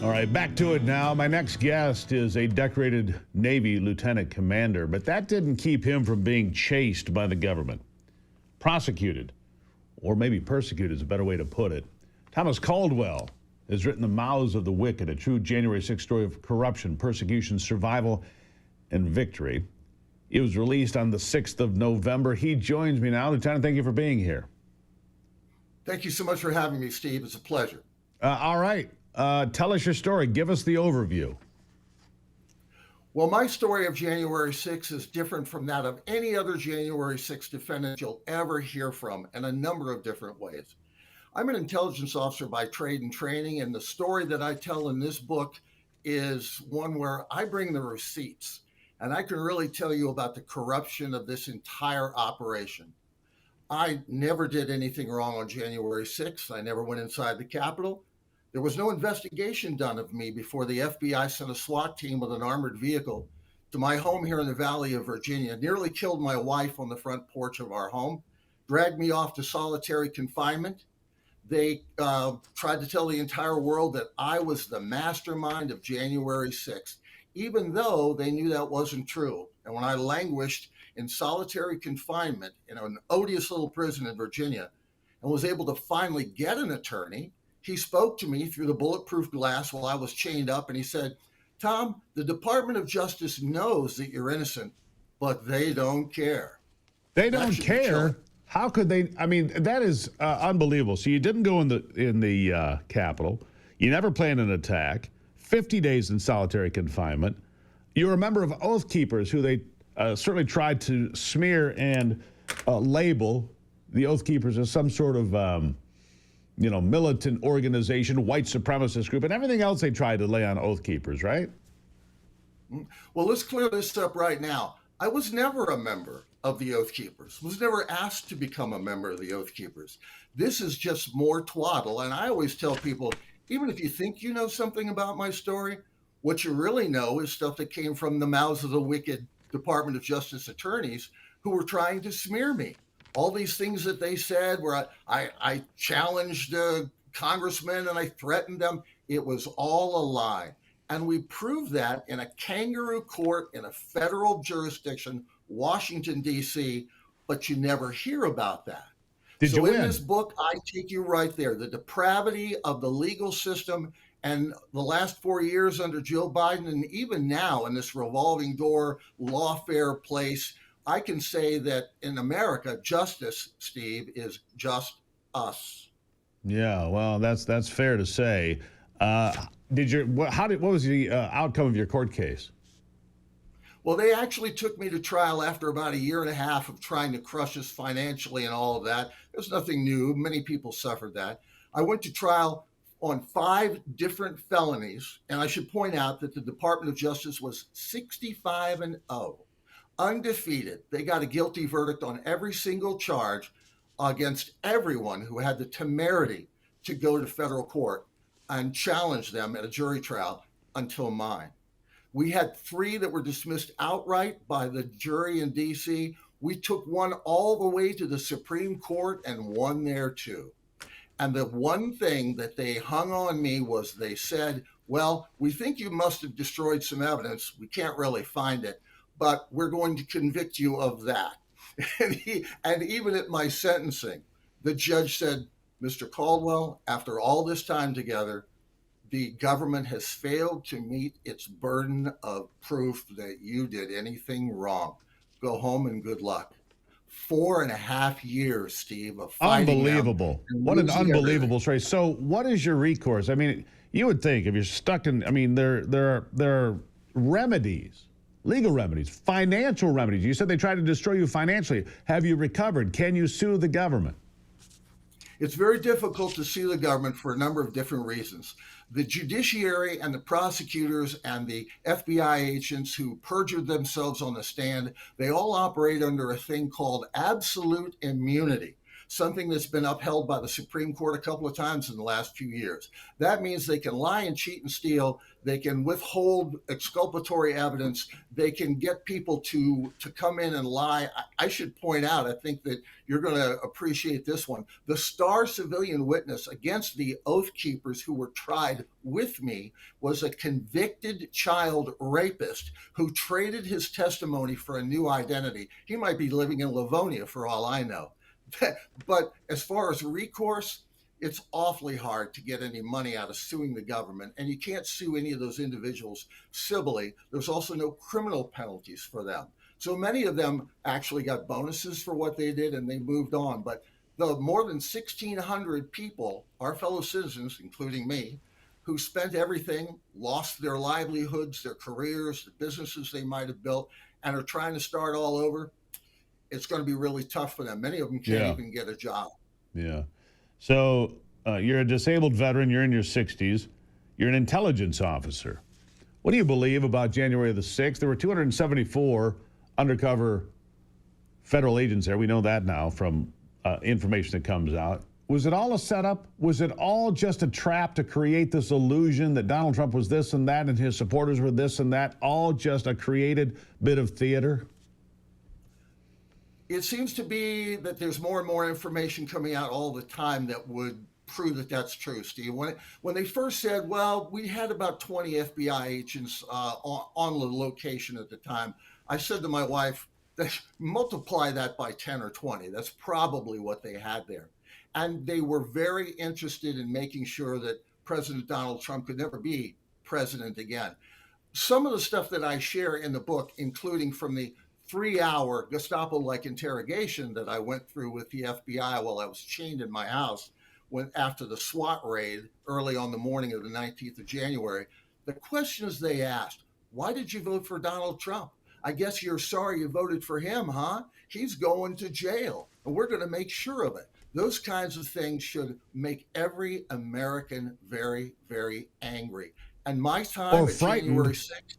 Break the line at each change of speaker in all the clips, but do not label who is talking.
All right, back to it now. My next guest is a decorated Navy lieutenant commander, but that didn't keep him from being chased by the government, prosecuted, or maybe persecuted is a better way to put it. Thomas Caldwell has written The Mouths of the Wicked, a true January 6th story of corruption, persecution, survival, and victory. It was released on the 6th of November. He joins me now. Lieutenant, thank you for being here.
Thank you so much for having me, Steve. It's a pleasure.
All right. Tell us your story. Give us the overview.
Well, my story of January 6th is different from that of any other January 6th defendant you'll ever hear from in a number of different ways. I'm an intelligence officer by trade and training, and the story that I tell in this book is one where I bring the receipts, and I can really tell you about the corruption of this entire operation. I never did anything wrong on January 6th. I never went inside the Capitol. There was no investigation done of me before the FBI sent a SWAT team with an armored vehicle to my home here in the Valley of Virginia, nearly killed my wife on the front porch of our home, dragged me off to solitary confinement. They tried to tell the entire world that I was the mastermind of January 6th, even though they knew that wasn't true. And when I languished in solitary confinement in an odious little prison in Virginia and was able to finally get an attorney, he spoke to me through the bulletproof glass while I was chained up, and he said, "Tom, the Department of Justice knows that you're innocent, but they don't care."
They don't care? How could they? I mean, that is unbelievable. So you didn't go in the Capitol. You never planned an attack. 50 days in solitary confinement. You're a member of Oath Keepers, who they certainly tried to smear and label the Oath Keepers as some sort of militant organization, white supremacist group, and everything else they tried to lay on Oath Keepers, right?
Well, let's clear this up right now. I was never a member of the Oath Keepers, was never asked to become a member of the Oath Keepers. This is just more twaddle. And I always tell people, even if you think you know something about my story, what you really know is stuff that came from the mouths of the wicked Department of Justice attorneys who were trying to smear me. All these things that they said where I challenged congressmen and I threatened them, it was all a lie. And we proved that in a kangaroo court in a federal jurisdiction, Washington, D.C., but you never hear about that.
Did you win?
In this book, I take you right there. The depravity of the legal system and the last 4 years under Joe Biden, and even now in this revolving door lawfare place, I can say that in America, justice, Steve, is just us.
Yeah, well, that's fair to say. What was the outcome of your court case?
Well, they actually took me to trial after about a year and a half of trying to crush us financially and all of that. There's nothing new. Many people suffered that. I went to trial on 5 different felonies, and I should point out that the Department of Justice was 65-0. Undefeated. They got a guilty verdict on every single charge against everyone who had the temerity to go to federal court and challenge them at a jury trial until mine. We had 3 that were dismissed outright by the jury in D.C. We took one all the way to the Supreme Court and won there too. And the one thing that they hung on me was they said, well, we think you must have destroyed some evidence. We can't really find it, but we're going to convict you of that. And even at my sentencing, the judge said, Mr. Caldwell, after all this time together, the government has failed to meet its burden of proof that you did anything wrong. Go home and good luck. 4.5 years, Steve, of fighting.
Unbelievable. What an unbelievable story. So what is your recourse? I mean, you would think if you're stuck in, I mean, there are remedies, legal remedies, financial remedies. You said they tried to destroy you financially. Have you recovered? Can you sue the government?
It's very difficult to sue the government for a number of different reasons. The judiciary and the prosecutors and the FBI agents who perjured themselves on the stand, they all operate under a thing called absolute immunity. something that's been upheld by the Supreme Court a couple of times in the last few years. That means they can lie and cheat and steal. They can withhold exculpatory evidence. They can get people to come in and lie. I should point out, I think that you're going to appreciate this one. The star civilian witness against the Oath Keepers who were tried with me was a convicted child rapist who traded his testimony for a new identity. He might be living in Livonia for all I know. But as far as recourse, it's awfully hard to get any money out of suing the government, and you can't sue any of those individuals civilly. There's also no criminal penalties for them. So many of them actually got bonuses for what they did and they moved on. But the more than 1,600 people, our fellow citizens, including me, who spent everything, lost their livelihoods, their careers, the businesses they might have built, and are trying to start all over, it's going to be really tough for them. Many of them can't even get a job.
Yeah. So you're a disabled veteran. You're in your 60s. You're an intelligence officer. What do you believe about January the 6th? There were 274 undercover federal agents there. We know that now from information that comes out. Was it all a setup? Was it all just a trap to create this illusion that Donald Trump was this and that and his supporters were this and that? All just a created bit of theater?
It seems to be that there's more and more information coming out all the time that would prove that that's true, Steve. When they first said, well, we had about 20 FBI agents on the location at the time, I said to my wife, multiply that by 10 or 20. That's probably what they had there. And they were very interested in making sure that President Donald Trump could never be president again. Some of the stuff that I share in the book, including from the 3-hour Gestapo-like interrogation that I went through with the FBI while I was chained in my house after the SWAT raid early on the morning of the 19th of January, the questions they asked: why did you vote for Donald Trump? I guess you're sorry you voted for him, huh? He's going to jail, and we're going to make sure of it. Those kinds of things should make every American very, very angry. And my time at January 6th,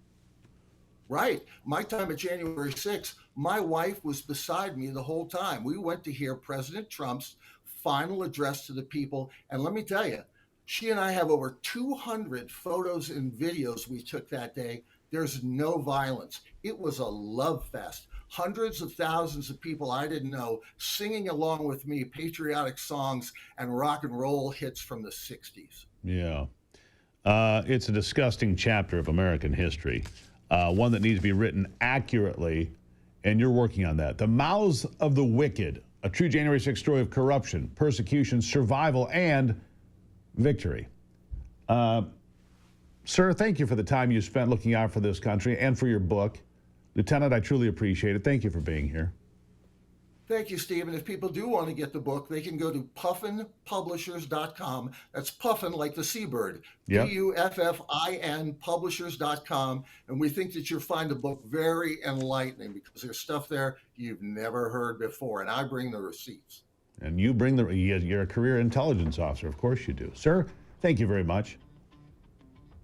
right. My time at January 6th, my wife was beside me the whole time. We went to hear President Trump's final address to the people. And let me tell you, she and I have over 200 photos and videos we took that day. There's no violence. It was a love fest. Hundreds of thousands of people I didn't know singing along with me patriotic songs and rock and roll hits from the 60s.
Yeah. It's a disgusting chapter of American history. One that needs to be written accurately, and you're working on that. The Mouths of the Wicked, a true January 6th story of corruption, persecution, survival, and victory. Sir, thank you for the time you spent looking out for this country and for your book. Lieutenant, I truly appreciate it. Thank you for being here.
Thank you, Steve. And if people do want to get the book, they can go to puffinpublishers.com. That's puffin like the seabird.
Yep.
Puffin publishers.com. And we think that you'll find the book very enlightening because there's stuff there you've never heard before. And I bring the receipts.
And you bring you're a career intelligence officer. Of course you do. Sir, thank you very much.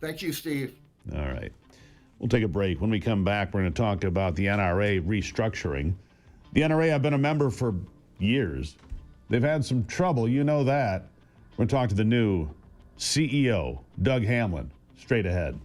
Thank you, Steve.
All right. We'll take a break. When we come back, we're going to talk about the NRA restructuring. The NRA, I've been a member for years. They've had some trouble, you know that. We're going to talk to the new CEO, Doug Hamlin, straight ahead.